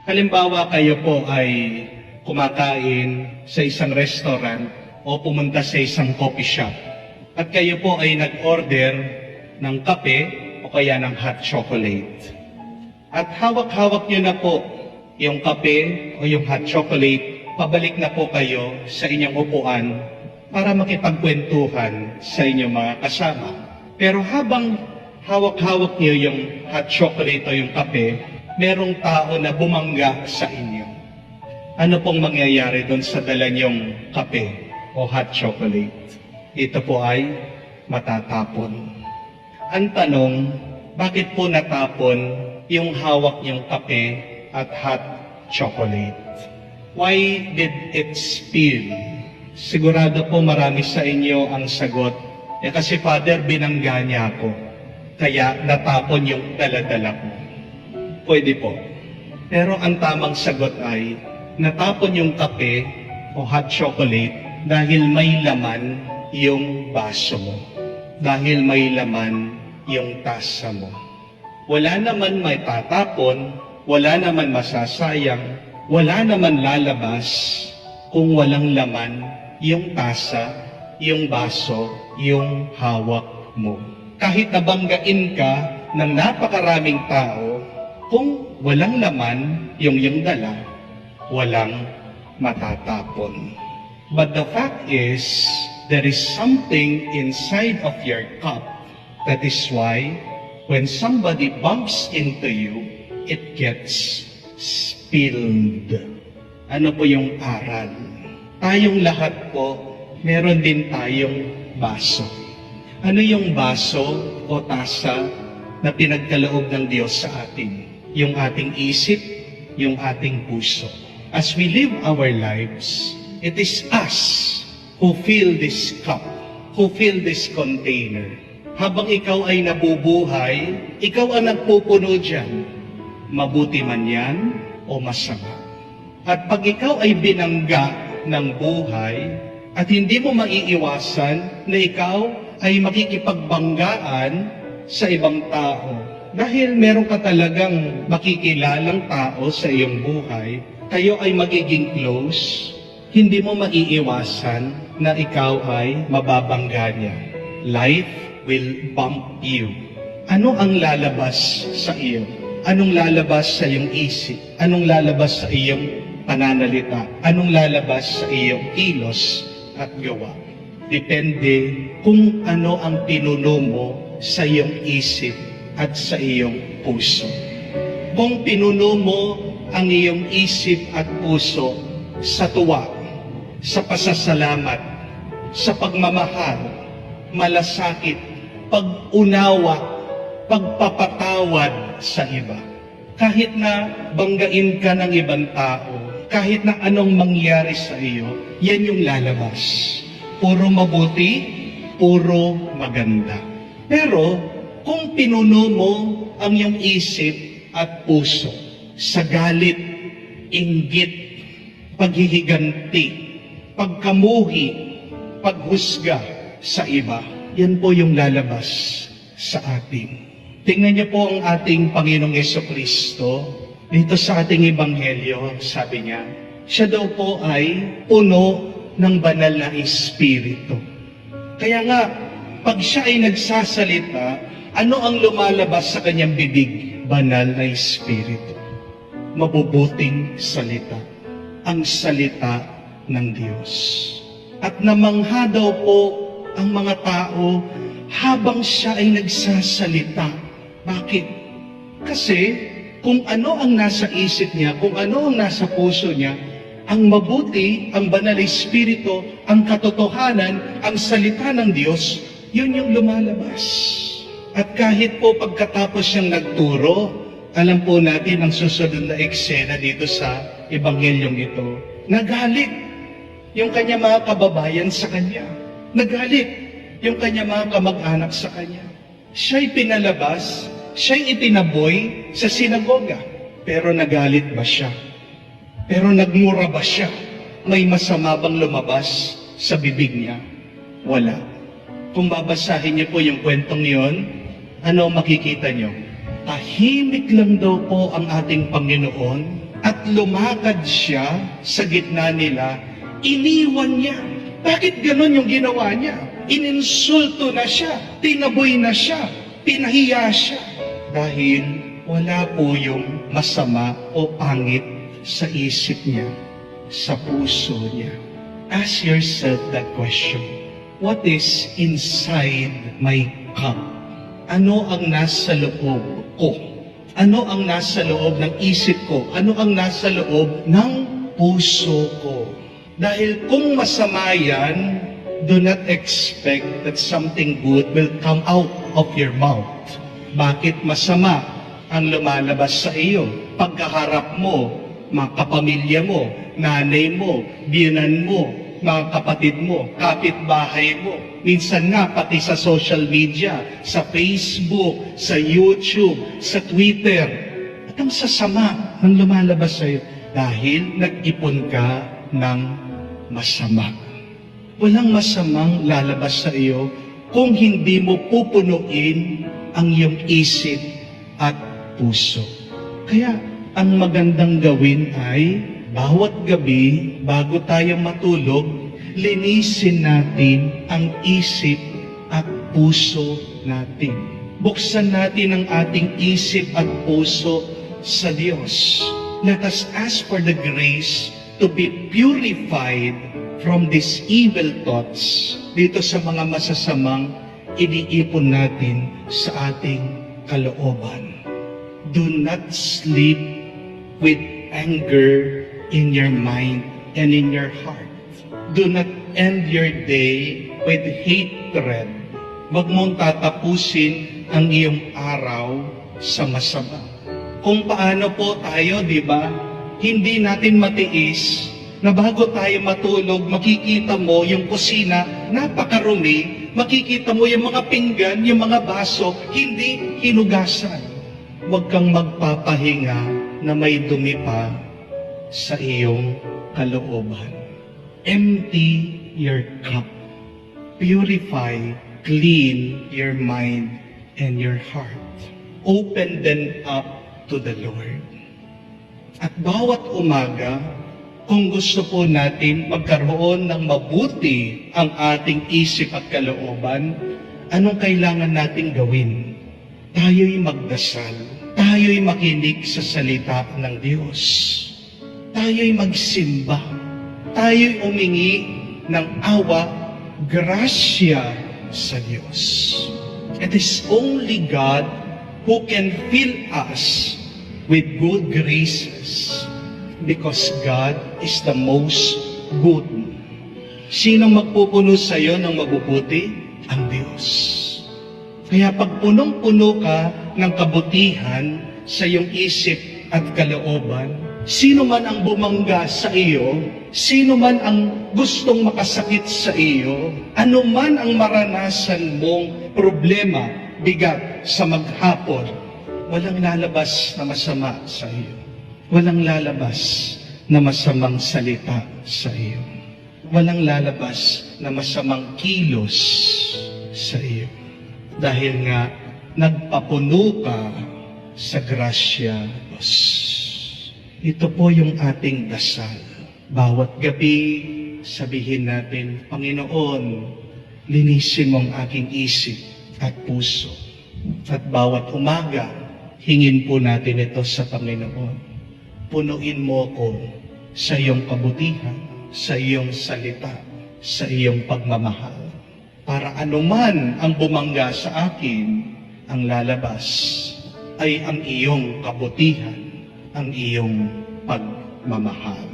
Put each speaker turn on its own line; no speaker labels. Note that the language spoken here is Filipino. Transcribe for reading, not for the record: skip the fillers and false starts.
Halimbawa kayo po ay kumakain sa isang restaurant o pumunta sa isang coffee shop at kayo po ay nag-order ng kape o kaya ng hot chocolate. At hawak-hawak nyo na po yung kape o yung hot chocolate, pabalik na po kayo sa inyong upuan para makipagkwentuhan sa inyong mga kasama. Pero habang hawak-hawak nyo yung hot chocolate o yung kape, merong tao na bumangga sa inyo. Ano pong mangyayari doon sa dala nyong kape o hot chocolate? Ito po ay matatapon. Ang tanong, bakit po natapon yung hawak nyong kape at hot chocolate? Why did it spill? Sigurado po marami sa inyo ang sagot, kasi Father, binangga niya ako, kaya natapon yung dala-dala ko. Pwede po. Pero ang tamang sagot ay, natapon yung kape o hot chocolate dahil may laman yung baso mo. Dahil may laman yung tasa mo. Wala naman may tatapon, wala naman masasayang, wala naman lalabas kung walang laman yung tasa, yung baso, yung hawak mo. Kahit nabanggain ka ng napakaraming tao, kung walang laman yung dala, walang matatapon. But the fact is, there is something inside of your cup. That is why, when somebody bumps into you, it gets spilled. Ano po yung aral? Tayong lahat po, meron din tayong baso. Ano yung baso o tasa na pinagkaloob ng Diyos sa atin? Yung ating isip, yung ating puso. As we live our lives, it is us who fill this cup, who fill this container. Habang ikaw ay nabubuhay, ikaw ang nagpupuno dyan. Mabuti man yan o masama. At pag ikaw ay binangga ng buhay, at hindi mo maiiwasan na ikaw ay makikipagbanggaan sa ibang tao, dahil meron ka talagang makikilalang tao sa iyong buhay, kayo ay magiging close, hindi mo maiiwasan na ikaw ay mababangga niya. Life will bump you. Ano ang lalabas sa iyo? Anong lalabas sa iyong isip? Anong lalabas sa iyong pananalita? Anong lalabas sa iyong kilos at gawa? Depende kung ano ang pinuno mo sa iyong isip at sa iyong puso. Kung pinuno mo ang iyong isip at puso sa tuwa, sa pasasalamat, sa pagmamahal, malasakit, pag-unawa, pagpapatawad sa iba. Kahit na banggain ka ng ibang tao, kahit na anong mangyari sa iyo, yan yung lalabas. Puro mabuti, puro maganda. Pero kung pinuno mo ang iyong isip at puso sa galit, inggit, paghihiganti, pagkamuhi, paghusga sa iba, yan po yung lalabas sa atin. Tingnan niyo po ang ating Panginoong Jesucristo dito sa ating Ebanghelyo, sabi niya, siya daw po ay puno ng banal na Espiritu. Kaya nga, pag siya ay nagsasalita, ano ang lumalabas sa kanyang bibig? Banal na Espiritu. Mabubuting salita. Ang salita ng Diyos. At namangha daw po ang mga tao habang siya ay nagsasalita. Bakit? Kasi kung ano ang nasa isip niya, kung ano ang nasa puso niya, ang mabuti, ang banal na Espiritu, ang katotohanan, ang salita ng Diyos, yun yung lumalabas. At kahit po pagkatapos siyang nagturo, alam po natin ang susunod na eksena dito sa Ebanghelyong ito. Nagalit yung kanya mga kababayan sa kanya. Nagalit yung kanya mga kamag-anak sa kanya. Siya'y pinalabas, siya'y itinaboy sa sinagoga. Pero nagalit ba siya? Pero nagmura ba siya? May masama bang lumabas sa bibig niya? Wala. Kung babasahin niyo po yung kwentong yon, ano makikita niyo? Tahimik lang daw po ang ating Panginoon at lumakad siya sa gitna nila, iniwan niya. Bakit ganon yung ginawa niya? Ininsulto na siya, tinaboy na siya, pinahiya siya. Dahil wala po yung masama o pangit sa isip niya, sa puso niya. Ask yourself that question. What is inside my cup? Ano ang nasa loob ko? Ano ang nasa loob ng isip ko? Ano ang nasa loob ng puso ko? Dahil kung masama yan, do not expect that something good will come out of your mouth. Bakit masama ang lumalabas sa iyo? Pagkaharap mo, mga kapamilya mo, nanay mo, biyanan mo, mga kapatid mo, kapitbahay mo. Minsan nga pati sa social media, sa Facebook, sa YouTube, sa Twitter. At ang sasama ng lumalabas sa iyo dahil nag-ipon ka ng masama. Walang masamang lalabas sa iyo kung hindi mo pupunuin ang iyong isip at puso. Kaya ang magandang gawin ay bawat gabi bago tayo matulog, linisin natin ang isip at puso natin. Buksan natin ang ating isip at puso sa Diyos. Let us ask for the grace to be purified from these evil thoughts dito sa mga masasamang iniipon natin sa ating kalooban. Do not sleep with anger in your mind and in your heart. Do not end your day with hatred. Huwag mong tatapusin ang iyong araw sa masama. Kung paano po tayo, di ba, hindi natin matiis na bago tayo matulog, makikita mo yung kusina, napakarumi, makikita mo yung mga pinggan, yung mga baso, hindi hinugasan. Huwag kang magpapahinga na may dumi pa sa iyong kalooban. Empty your cup. Purify, clean your mind and your heart. Open them up to the Lord. At bawat umaga, kung gusto po natin magkaroon ng mabuti ang ating isip at kalooban, anong kailangan natin gawin? Tayo'y magdasal. Tayo'y makinig sa salita ng Diyos. Tayo'y magsimba. Tayo'y umingi ng awa, grasya sa Diyos. It is only God who can fill us with good graces because God is the most good. Sinong magpupuno sa iyo ng mabubuti? Ang Diyos. Kaya pag punong-puno ka ng kabutihan sa iyong isip at kalooban, sino man ang bumangga sa iyo, sino man ang gustong makasakit sa iyo, ano man ang maranasan mong problema, bigat sa maghapon, walang lalabas na masama sa iyo. Walang lalabas na masamang salita sa iyo. Walang lalabas na masamang kilos sa iyo. Dahil nga, nagpapuno ka sa grasya Diyos. Ito po yung ating dasal. Bawat gabi, sabihin natin, Panginoon, linisin mo ang aking isip at puso. At bawat umaga, hingin po natin ito sa Panginoon. Punuin mo ko sa iyong kabutihan, sa iyong salita, sa iyong pagmamahal. Para anuman ang bumangga sa akin, ang lalabas ay ang iyong kabutihan, ang iyong pagmamahal.